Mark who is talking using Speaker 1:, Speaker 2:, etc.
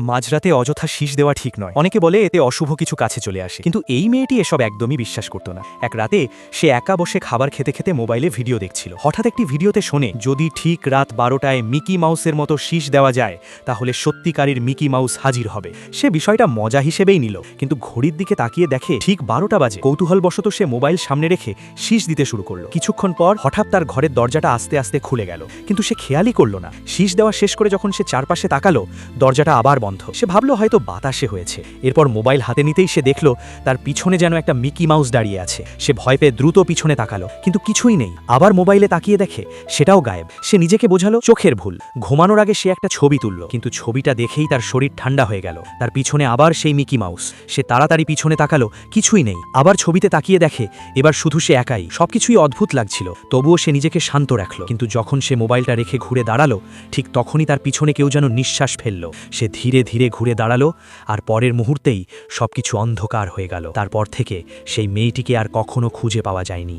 Speaker 1: মাঝরাতে অযথা শীষ দেওয়া ঠিক নয়। অনেকে বলে এতে অশুভ কিছু কাছে চলে আসে, কিন্তু এই মেয়েটি এসব একদমই বিশ্বাস করত না। এক রাতে সে একা বসে খাবার খেতে খেতে মোবাইলে ভিডিও দেখছিল। হঠাৎ একটি ভিডিওতে শোনে, যদি ঠিক রাত 12টায় মিকি মাউসের মতো শীষ দেওয়া যায় তাহলে সত্যিকারের মিকি মাউস হাজির হবে। সে বিষয়টা মজা হিসেবেই নিল, কিন্তু ঘড়ির দিকে তাকিয়ে দেখে ঠিক 12টা বাজে। কৌতূহলবশত সে মোবাইল সামনে রেখে শীষ দিতে শুরু করলো। কিছুক্ষণ পর হঠাৎ তার ঘরের দরজাটা আস্তে আস্তে খুলে গেল, কিন্তু সে খেয়ালই করল না। শীষ দেওয়া শেষ করে যখন সে চারপাশে তাকালো, দরজাটা আবার বন্ধ। সে ভাবলো হয়তো বাতাসে হয়েছে। এরপর মোবাইল হাতে নিতেই সে দেখলো তার পিছনে যেন একটা মিকি মাউস দাঁড়িয়ে আছে। সে ভয় পেয়ে দ্রুত পিছনে তাকালো, কিন্তু কিছুই নেই। আবার মোবাইলে তাকিয়ে দেখে সেটাও গায়েব। সে নিজেকে বোঝালো চোখের ভুল। ঘুমানোর আগে সে একটা ছবি তুলল, কিন্তু ছবিটা দেখেই তার শরীর ঠান্ডা হয়ে গেল। তার পিছনে আবার সেই মিকি মাউস। সে তাড়াতাড়ি পিছনে তাকালো, কিছুই নেই। আবার ছবিতে তাকিয়ে দেখে এবার শুধু সে একাই। সবকিছুই অদ্ভুত লাগছিল, তবুও সে নিজেকে শান্ত রাখলো। কিন্তু যখন সে মোবাইলটা রেখে ঘুরে দাঁড়ালো, ঠিক তখনই তার পিছনে কেউ যেন নিঃশ্বাস ফেলল। সে ধীরে ধীরে ঘুরে দাঁড়ালো, আর পরের মুহূর্তেই সবকিছু অন্ধকার হয়ে গেল। তারপর থেকে সেই মেয়েটিকে আর কখনো খুঁজে পাওয়া যায়নি।